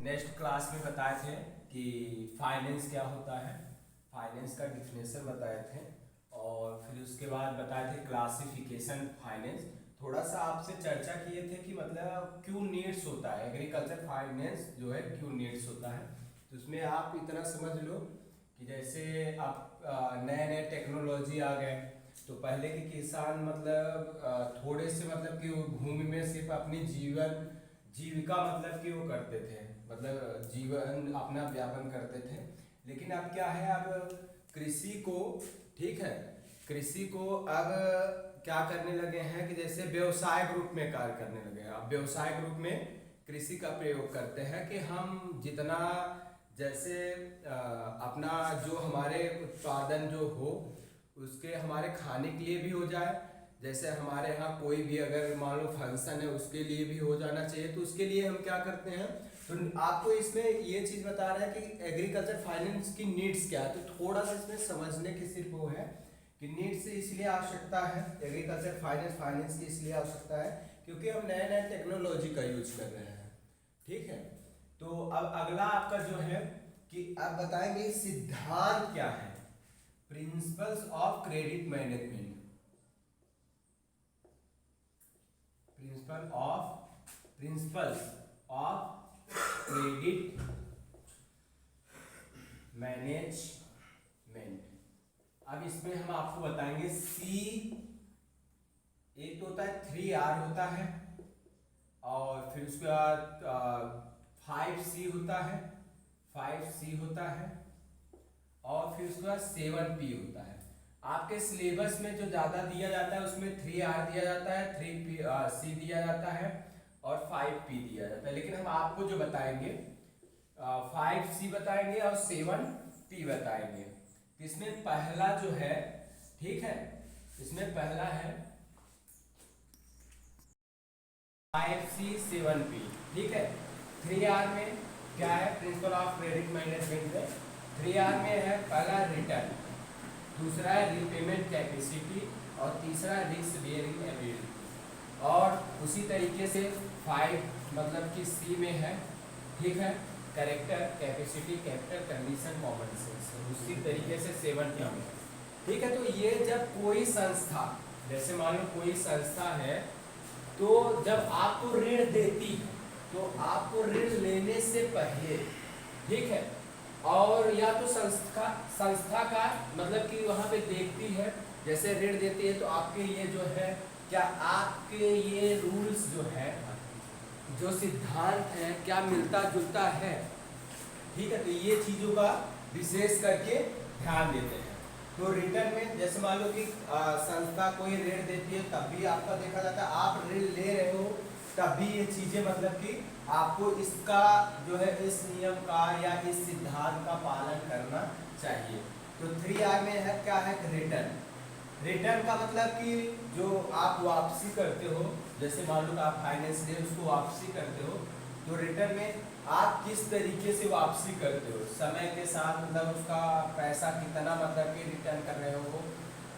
Next class में बताए थे कि फाइनेंस क्या होता है, फाइनेंस का डिफिनेशन बताए थे और फिर उसके बाद बताए थे क्लासिफिकेशन फाइनेंस। थोड़ा सा आपसे चर्चा किए थे कि मतलब क्यों नीड्स होता है, एग्रीकल्चर फाइनेंस जो है क्यों नीड्स होता है। तो उसमें आप इतना समझ लो कि जैसे आप नए नए टेक्नोलॉजी आ गए, तो पहले के किसान मतलब थोड़े से मतलब कि वो भूमि में सिर्फ अपनी जीविका मतलब कि वो करते थे, मतलब जीवन अपना व्यापन करते थे। लेकिन अब क्या है, अब कृषि को, ठीक है, कृषि को अब क्या करने लगे हैं कि जैसे व्यवसाय रूप में कार्य करने लगे हैं। अब व्यवसाय रूप में कृषि का प्रयोग करते हैं कि हम जितना जैसे अपना जो हमारे उत्पादन जो हो उसके हमारे खाने के लिए भी हो जाए। जैसे हमारे यहाँ कोई भी अगर मान लो फंक्शन है उसके लिए भी हो जाना चाहिए, तो उसके लिए हम क्या करते हैं। तो आपको इसमें ये चीज बता रहा है कि एग्रीकल्चर फाइनेंस की नीड्स क्या है, तो थोड़ा सा इसमें समझने की सिर्फ वो है कि नीड्स इसलिए आवश्यकता है, एग्रीकल्चर फाइनेंस की इसलिए आवश्यकता है क्योंकि हम नए नए टेक्नोलॉजी का यूज कर रहे हैं। ठीक है, तो अब अगला आपका जो है कि आप बताएंगे सिद्धांत क्या है, principles of credit management, principles of credit management. अब इसमें हम आपको बताएंगे सी, एक तो होता है 3R होता है और फिर उसके बाद 5C होता है, 5C होता है और फिर उसके बाद 7P होता है। आपके सिलेबस में जो ज्यादा दिया जाता है उसमें 3R दिया जाता है, 3C दिया जाता है और 5P दिया जाता है। लेकिन हम आपको जो बताएंगे 5C बताएंगे और 7P बताएंगे। इसमें पहला जो है, ठीक है, इसमें पहला है 5C 7P, ठीक है। 3R में क्या है, प्रिंसिपल ऑफ क्रेडिट मैनेजमेंट में 3R में है पहला रिटर्न, दूसरा है रीपेमेंट कैपेसिटी और तीसरा रिस्क बेयरिंग एबिलिटी। और उसी तरीके से 5 मतलब कि C में है, ठीक है, character capacity capital condition common sense. उसी तरीके से 7P में, ठीक है। तो ये जब कोई संस्था, जैसे मान लो कोई संस्था है, तो जब आपको ऋण देती है तो आपको ऋण लेने से पहले, ठीक है, और या तो संस्था का मतलब कि वहां पे देखती है, जैसे ऋण देती है तो आपके ये जो है, क्या आपके ये रूल्स जो है, जो सिद्धांत है, क्या मिलता जुलता है, ठीक है। तो ये चीजों का विशेष करके ध्यान देते हैं। तो रिटर्न में जैसे मान लो कि संस्था कोई ऋण देती है तब भी आपका देखा जाता है, आप ऋण ले रहे हो तब भी ये चीजें मतलब कि आपको इसका जो है इस नियम का या इस सिद्धांत का पालन करना चाहिए। तो 3R में है क्या है, रिटर्न। रिटर्न का मतलब कि जो आप वापसी करते हो, जैसे मान लो आप फाइनेंस दे उसको वापसी करते हो, तो रिटर्न में आप किस तरीके से वापसी करते हो, समय के साथ मतलब उसका पैसा कितना मतलब कि रिटर्न कर रहे हो,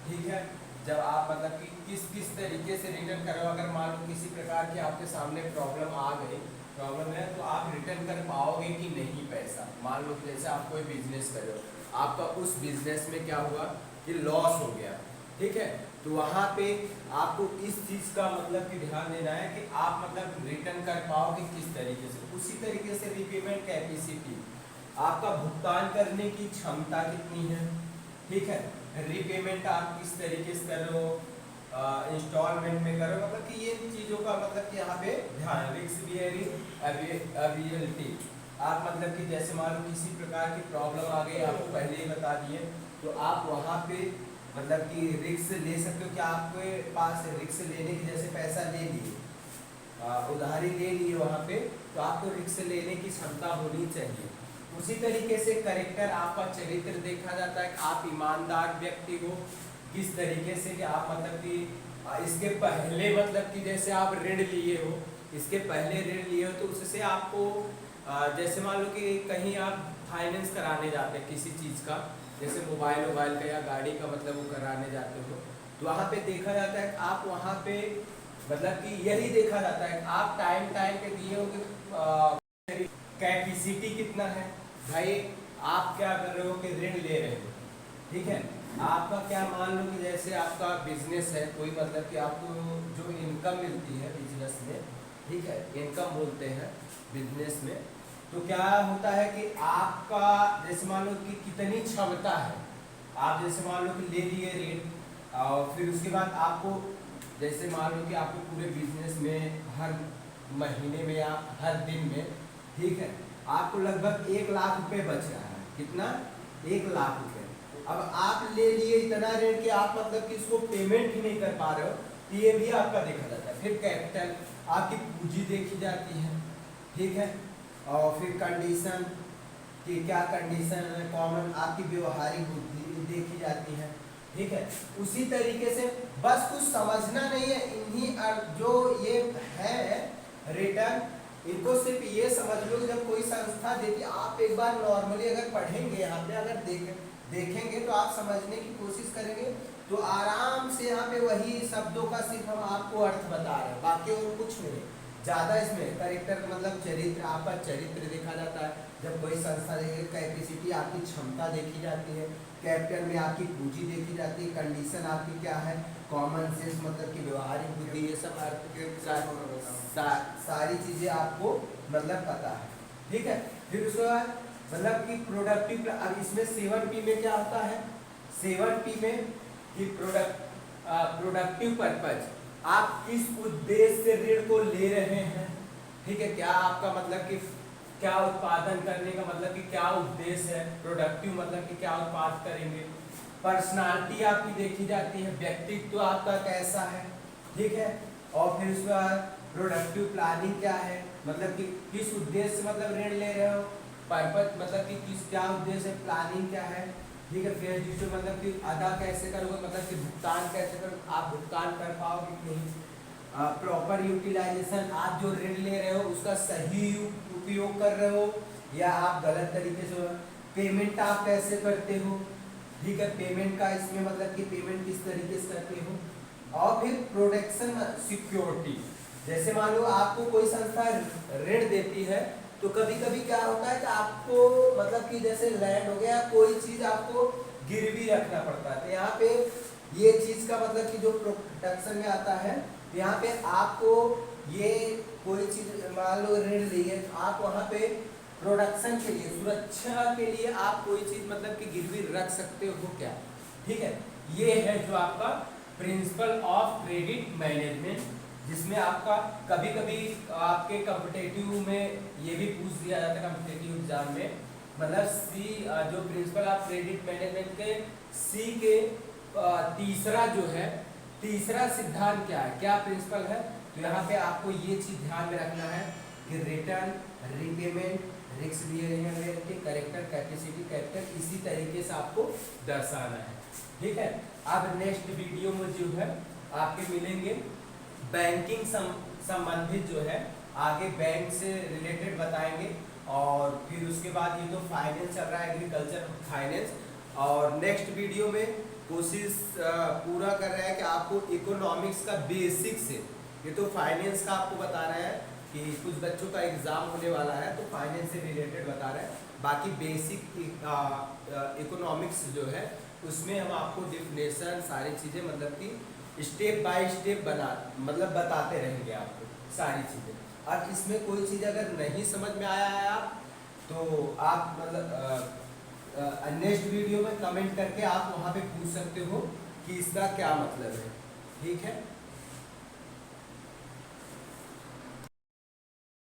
ठीक है। जब आप मतलब कि किस तरीके से रिटर्न कर रहे हो, अगर मान लो किसी प्रकार की आपके सामने प्रॉब्लम है तो आप रिटर्न कर पाओगे कि नहीं पैसा। मान लो जैसे आप कोई बिजनेस कर रहे हो, आपका उस बिजनेस में क्या हुआ कि लॉस हो गया, ठीक है, तो वहां पे आपको इस चीज का मतलब कि ध्यान देना है कि आप मतलब रिटर्न कर पाओगे किस तरीके से। उसी तरीके से रीपेमेंट कैपेसिटी, आपका भुगतान करने की क्षमता कितनी है, ठीक है, रीपेमेंट आप किस तरीके से कर रहे हो, इंस्टॉलमेंट में कर रहे हो, मतलब कि ये चीजों का मतलब कि यहाँ पे ध्यान, रिस्क बियरिंग एबिलिटी। आप मतलब कि जैसे मान लो किसी प्रकार की प्रॉब्लम आ गई, आपको पहले ही बता दिए, तो आप वहाँ पे मतलब कि रिस्क ले सकते हो कि आपके पास रिस्क लेने की, जैसे पैसा ले लिए, उधारी ले लिए वहाँ पे, तो आपको रिस्क लेने की क्षमता होनी चाहिए। उसी तरीके से करेक्टर, आपका चरित्र देखा जाता है कि आप ईमानदार व्यक्ति हो किस तरीके से, कि आप मतलब कि इसके पहले मतलब कि जैसे आप ऋण लिए हो, इसके पहले ऋण लिए हो तो उससे आपको जैसे मान लो कि कहीं आप फाइनेंस कराने जाते हैं किसी चीज़ का, जैसे मोबाइल का या गाड़ी का मतलब वो कराने जाते हो, तो वहाँ पे देखा जाता है कि आप वहाँ पे मतलब कि यही देखा जाता है कि आप टाइम पे दिए हो कि कैपेसिटी कैपेसिटी कितना है भाई, आप क्या कर रहे हो कि ऋण ले रहे हो, ठीक है। आपका क्या मान लो कि जैसे आपका बिजनेस है कोई, मतलब कि आपको जो इनकम मिलती है बिजनेस में, ठीक है, इनकम बोलते हैं बिजनेस में, तो क्या होता है कि आपका जैसे मान लो कि कितनी क्षमता है, आप जैसे मान लो कि ले लिए ऋण और फिर उसके बाद आपको जैसे मान लो कि आपके पूरे बिजनेस में हर महीने में या हर दिन में, ठीक है, आपको लगभग 1 लाख रुपए बच रहा है। कितना? 1 लाख रुपए। अब आप ले लिए इतना ऋण कि आप मतलब कि इसको पेमेंट ही नहीं कर पा रहे हो, तो ये भी आपका देखा जाता है। फिर कैपिटल, आपकी पूंजी देखी जाती है, ठीक है, और फिर कंडीशन कि क्या कंडीशन है, कॉमन आपकी व्यवहारिक बुद्धि देखी जाती है, ठीक है। उसी तरीके से बस कुछ समझना नहीं है, इन्हीं जो ये है रिटर्न, इनको सिर्फ ये समझ लो कि जब कोई संस्था देती, आप एक बार नॉर्मली अगर पढ़ेंगे यहाँ पे, अगर देखेंगे तो आप समझने की कोशिश करेंगे तो आराम से यहाँ पे वही शब्दों का सिर्फ हम आपको अर्थ बता रहे हैं, बाकी और कुछ नहीं। ज़्यादा इसमें कैरेक्टर मतलब चरित्र, आपका चरित्र देखा जाता है जब कोई संस्था देखेगी। कैपेसिटी आपकी क्षमता देखी जाती है, कैपिटल में आपकी पूंजी देखी जाती है, कंडीशन आपकी क्या है, कॉमन सेंस मतलब कि व्यवहारिक बुद्धि, ये सब अर्थ के सारी चीज़ें आपको मतलब पता है, ठीक है। फिर उसके बाद मतलब कि प्रोडक्टिव, अब इसमें 7P में क्या होता है, 7P में कि प्रोडक्टिव पर्पज, आप किस उद्देश्य से ऋण को ले रहे हैं, ठीक है, क्या आपका मतलब कि क्या उत्पादन करने का मतलब कि क्या उद्देश्य है, प्रोडक्टिव मतलब कि क्या उत्पाद करेंगे। पर्सनालिटी आपकी देखी जाती है, व्यक्तित्व आपका कैसा है, ठीक है। और फिर उसके बाद प्रोडक्टिव प्लानिंग क्या है, मतलब कि किस उद्देश्य से मतलब ऋण ले रहे हो, पर्पज मतलब कि किस क्या उद्देश्य है, प्लानिंग क्या है, ठीक है। फिर जिससे मतलब कि अदा कैसे करोगे, मतलब कि भुगतान कैसे करोगे, आप भुगतान कर पाओगे कि नहीं। प्रॉपर यूटिलाइजेशन, आप जो ऋण ले रहे हो उसका सही उपयोग कर रहे हो या आप गलत तरीके से। पेमेंट आप कैसे करते हो, ठीक है, पेमेंट का इसमें मतलब कि पेमेंट किस तरीके से करते हो। और फिर प्रोटेक्शन सिक्योरिटी, जैसे मान लो आपको कोई संस्था ऋण देती है तो कभी कभी क्या होता है कि आपको मतलब कि जैसे लैंड हो गया, कोई चीज आपको गिरवी रखना पड़ता है, तो यहाँ पे ये चीज का मतलब कि जो प्रोटेक्शन में आता है, यहाँ पे आपको ये कोई चीज मान लो ऋण लिए, आप वहाँ पे प्रोडक्शन के लिए, सुरक्षा के लिए आप कोई चीज मतलब कि गिरवी रख सकते हो क्या, ठीक है। ये है जो आपका प्रिंसिपल ऑफ क्रेडिट मैनेजमेंट, जिसमें आपका कभी कभी आपके कॉम्पिटेटिव में ये भी पूछ दिया जाता है कॉम्पिटेटिव एग्जाम में, मतलब सी जो प्रिंसिपल ऑफ क्रेडिट मैनेजमेंट के सी के तीसरा जो है, तीसरा सिद्धांत क्या है, क्या प्रिंसिपल है, तो यहाँ पे आपको ये चीज ध्यान में रखना है कि return, repayment, risk behaviour, character, capacity, capital, इसी तरीके से आपको दर्शाना है, ठीक है। अब नेक्स्ट वीडियो में जो है आपके मिलेंगे बैंकिंग संबंधित जो है, आगे बैंक से रिलेटेड बताएंगे, और फिर उसके बाद ये तो फाइनेंस चल रहा है, एग्रीकल्चर फाइनेंस, और नेक्स्ट वीडियो में कोशिश पूरा कर रहा है कि आपको इकोनॉमिक्स का बेसिक से, ये तो फाइनेंस का आपको बता रहे हैं कि कुछ बच्चों का एग्जाम होने वाला है तो फाइनेंस से रिलेटेड बता रहे हैं, बाकी बेसिक इकोनॉमिक्स जो है उसमें हम आपको डिफिनेशन सारी चीज़ें मतलब कि स्टेप बाय स्टेप मतलब बताते रहेंगे आपको सारी चीज़ें। अब इसमें कोई चीज़ अगर नहीं समझ में आया है आप, तो आप मतलब नेक्स्ट वीडियो में कमेंट करके आप वहाँ पे पूछ सकते हो कि इसका क्या मतलब है, ठीक है।